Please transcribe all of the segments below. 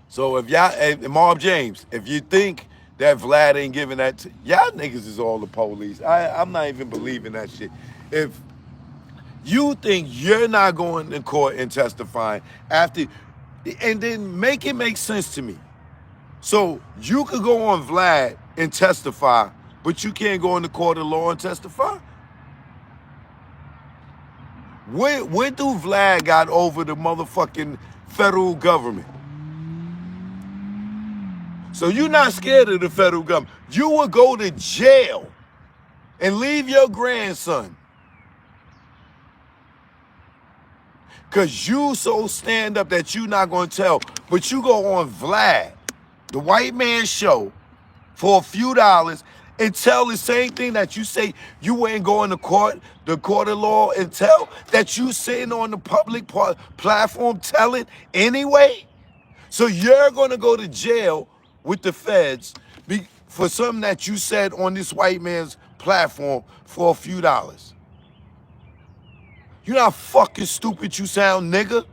So if y'all, and Marv James, if you think that Vlad ain't giving that, y'all niggas is all the police. I'm not even believing that shit. If you think you're not going to court and testifying after, and then make it make sense to me. So you could go on Vlad and testify, but you can't go in the court of law and testify? Where do Vlad got over the motherfucking federal government? So you're not scared of the federal government. You would go to jail and leave your grandson because you so stand up that you not going to tell. But you go on Vlad, the white man show, for a few dollars and tell the same thing that you say you ain't going to court, the court of law, and tell that you sitting on the public platform telling anyway? So you're going to go to jail with the feds for something that you said on this white man's platform for a few dollars. You know how fucking stupid you sound, nigga?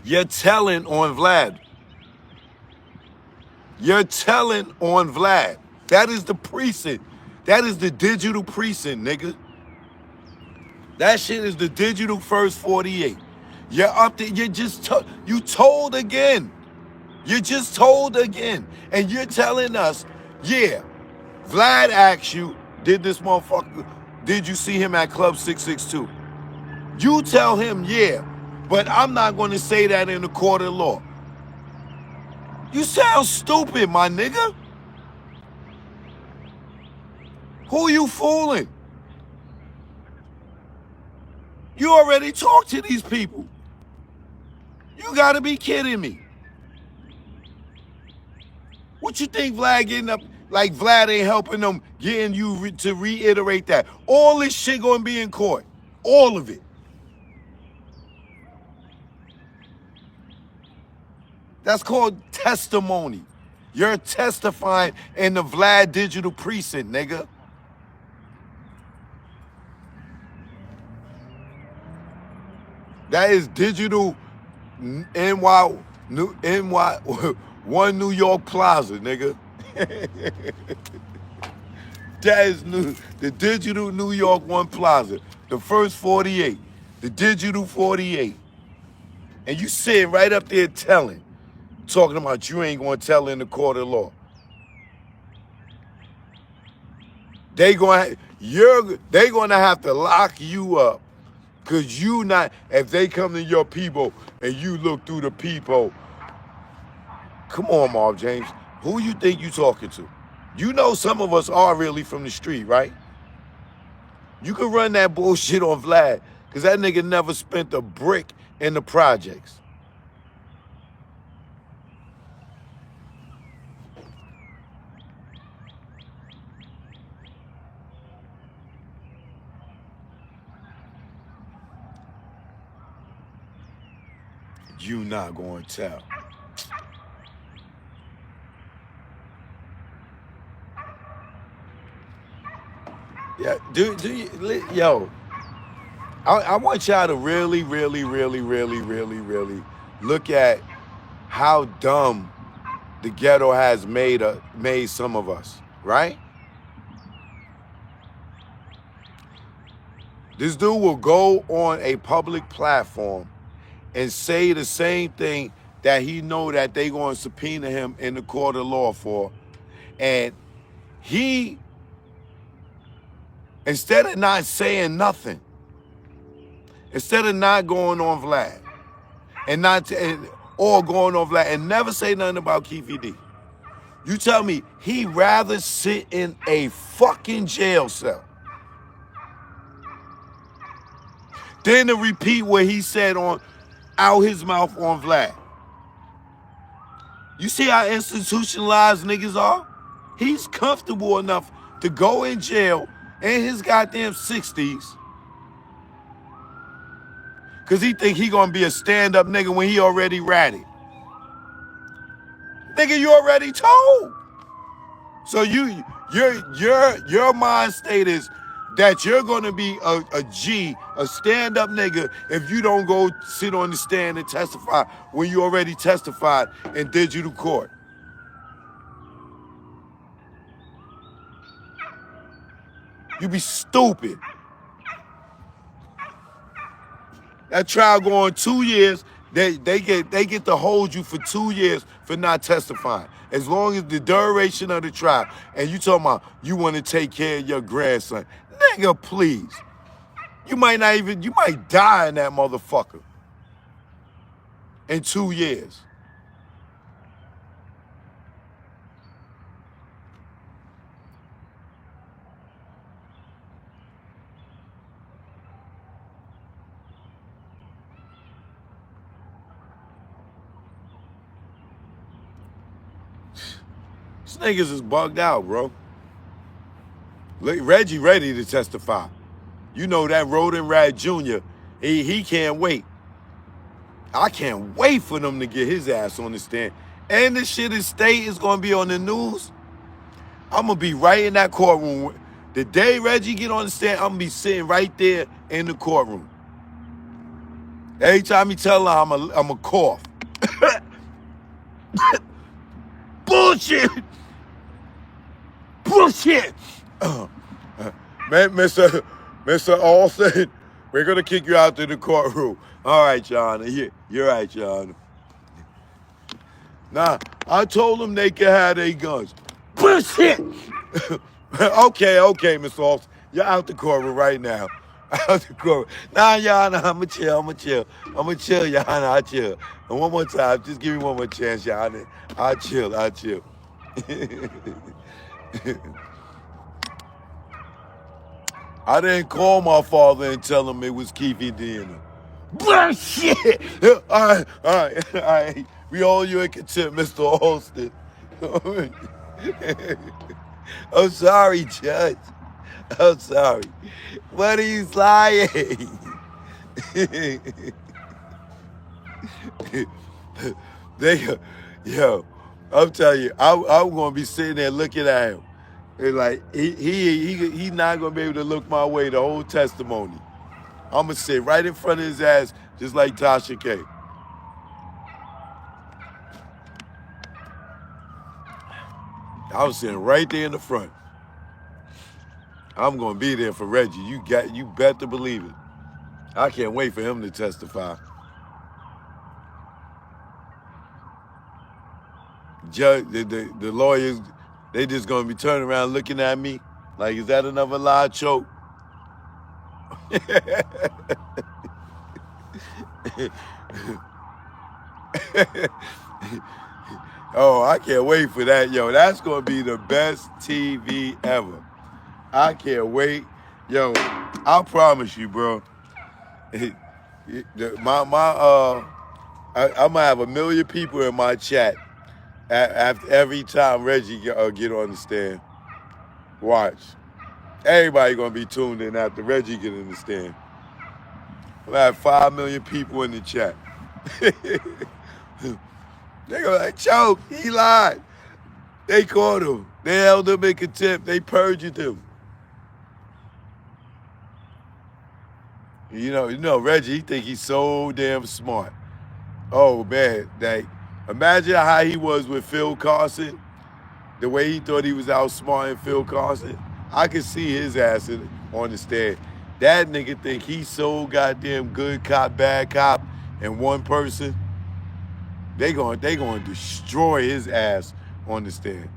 You're telling on Vlad. You're telling on Vlad. That is the precinct. That is the digital precinct, nigga. That shit is the digital first 48. You're up there. You told again. You just told again. And you're telling us, yeah, Vlad asked you, did this motherfucker, did you see him at Club 662? You tell him, yeah, but I'm not going to say that in the court of law. You sound stupid, my nigga. Who you fooling? You already talked to these people. You gotta be kidding me. What you think Vlad getting up, like Vlad ain't helping them, getting you to reiterate that? All this shit gonna be in court. All of it. That's called testimony. You're testifying in the Vlad digital precinct, nigga. That is digital NY 1 New York Plaza, nigga. That is the digital New York 1 Plaza. The first 48. The digital 48. And you sitting right up there talking about you ain't gonna tell in the court of law. They gonna have to lock you up. Cause you not, if they come to your people and you look through the people, come on, Marv James, who you think you talking to? You know some of us are really from the street, right? You can run that bullshit on Vlad, cause that nigga never spent a brick in the projects. You not going to tell. Yeah, do you, yo, I want y'all to really look at how dumb the ghetto has made some of us, right? This dude will go on a public platform and say the same thing that he know that they going to subpoena him in the court of law for. And he, instead of not saying nothing, instead of not going on Vlad, or going on Vlad and never say nothing about Keefe D, you tell me he'd rather sit in a fucking jail cell than to repeat what he said out his mouth on Vlad. You see how institutionalized niggas are? He's comfortable enough to go in jail in his goddamn 60s because he think he gonna be a stand-up nigga when he already ratted. Nigga, you already told. So you Your mind state is that you're gonna be a G, a stand-up nigga, if you don't go sit on the stand and testify when you already testified in digital court. You be stupid. That trial going 2 years. They get to hold you for 2 years for not testifying. As long as the duration of the trial, and you talking about you want to take care of your grandson. Nigga, please. You might die in that motherfucker in 2 years. These niggas is bugged out, bro. Reggie ready to testify. You know that Rodent Rat Jr., he can't wait. I can't wait for them to get his ass on the stand. And this shit in state is going to be on the news. I'm going to be right in that courtroom. The day Reggie get on the stand, I'm going to be sitting right there in the courtroom. Every time he tell her, I'm a cough. Bullshit! Bullshit! Man, Mr. Alston, we're going to kick you out to the courtroom. All right, Your Honor. You're right, Your Honor. Nah, I told them they could have their guns. Bullshit! Okay, Mr. Alston. You're out the courtroom right now. Out the courtroom. Nah, Your Honor, I'ma chill, Your Honor, I'll chill. And one more time, just give me one more chance, Your Honor. I'll chill. I didn't call my father and tell him it was Keefe DNA. Bullshit! All right. We hold you in contempt, Mr. Alston. I'm sorry, Judge. I'm sorry. What are you lying? Yo, I'm telling you, I'm gonna be sitting there looking at him. And like he not gonna be able to look my way the whole testimony. I'm gonna sit right in front of his ass, just like Tasha K. I was sitting right there in the front. I'm gonna be there for Reggie. You bet to believe it. I can't wait for him to testify. Judge, the lawyers, they just gonna be turning around looking at me like, is that another lie choke? Oh, I can't wait for that, yo. That's gonna be the best TV ever. I can't wait, yo. I promise you, bro. I'm gonna have 1 million people in my chat after every time Reggie get on the stand. Watch. Everybody gonna be tuned in after Reggie get in the stand. I'm gonna have 5 million people in the chat. They go like, choke, he lied. They caught him. They held him in contempt. They perjured him. You know, Reggie, he think he's so damn smart. Oh man, like, imagine how he was with Phil Carson. The way he thought he was outsmarting Phil Carson. I could see his ass on the stand. That nigga think he's so goddamn good cop, bad cop, and one person. They going to destroy his ass on the stand.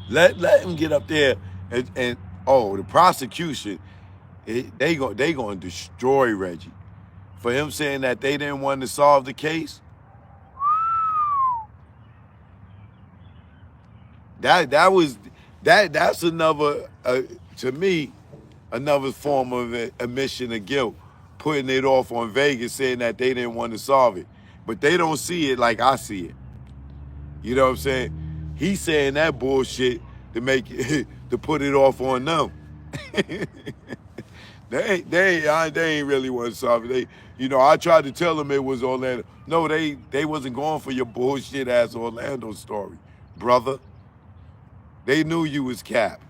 Let him get up there and the prosecution, they going to destroy Reggie. For him saying that they didn't want to solve the case. That's another, to me, another form of admission of guilt, putting it off on Vegas, saying that they didn't want to solve it. But they don't see it like I see it. You know what I'm saying? He's saying that bullshit to make it, to put it off on them. They ain't really want to solve it. I tried to tell them it was Orlando. No, they wasn't going for your bullshit ass Orlando story, brother. They knew you was cap.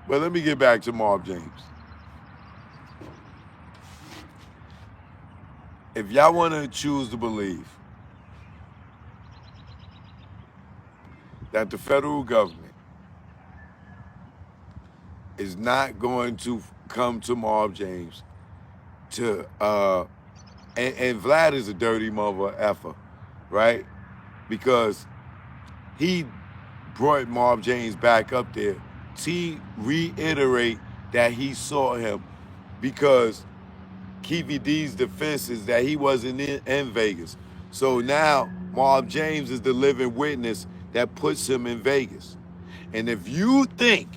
But let me get back to Marv James. If y'all want to choose to believe that the federal government is not going to come to Marv James to, and Vlad is a dirty mother effer, right? Because he brought Marv James back up there to reiterate that he saw him, because Keefe D's defense is that he wasn't in Vegas. So now Marv James is the living witness that puts him in Vegas. And if you think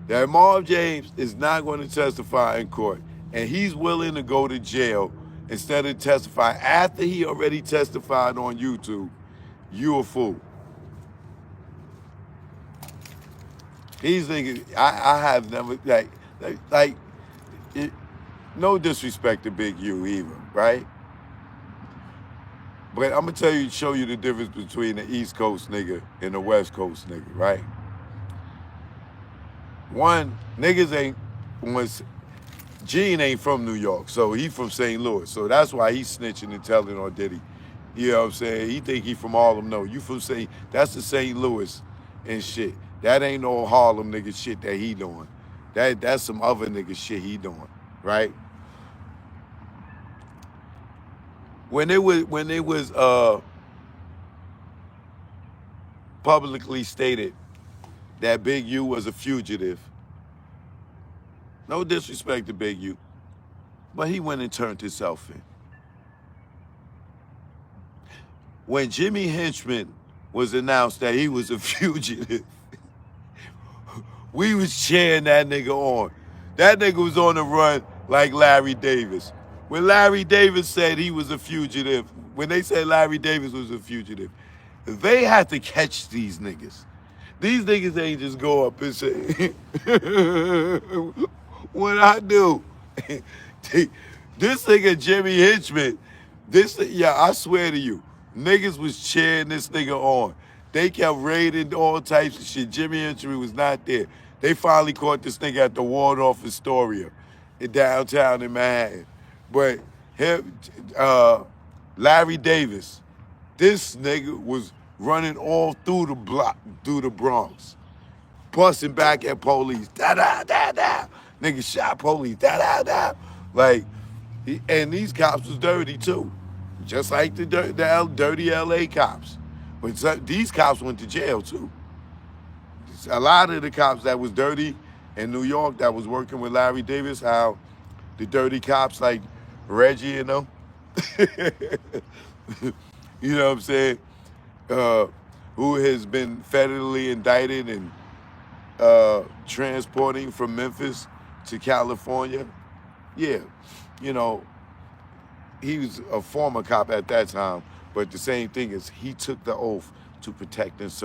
that Marv James is not going to testify in court and he's willing to go to jail instead of testify after he already testified on YouTube, you a fool. He's thinking, I have never, no disrespect to Big U either, right? But I'm gonna show you the difference between the East Coast nigga and the West Coast nigga, right? One, Gene ain't from New York, so he from St. Louis. So that's why he's snitching and telling on Diddy. You know what I'm saying? He think he from Harlem. No, you from that's the St. Louis and shit. That ain't no Harlem nigga shit that he doing. That's some other nigga shit he doing, right? When it was publicly stated that Big U was a fugitive, no disrespect to Big U, but he went and turned himself in. When Jimmy Henchman was announced that he was a fugitive, we was cheering that nigga on. That nigga was on the run like Larry Davis. When Larry Davis said he was a fugitive, when they said Larry Davis was a fugitive, they had to catch these niggas. These niggas ain't just go up and say, what I do? This nigga Jimmy Henchman, I swear to you, niggas was cheering this nigga on. They kept raiding all types of shit. Jimmy Henchman was not there. They finally caught this nigga at the Waldorf Astoria in downtown in Manhattan. But Larry Davis, this nigga was running all through the block, through the Bronx, busting back at police. Da-da-da-da. Nigga shot police. Da-da-da. Like, and these cops was dirty too. Just like the dirty LA cops. But these cops went to jail too. A lot of the cops that was dirty in New York that was working with Larry Davis, how the dirty cops like Reggie, you know? You know what I'm saying? Who has been federally indicted and transporting from Memphis to California. Yeah, you know, he was a former cop at that time, but the same thing is he took the oath to protect and serve.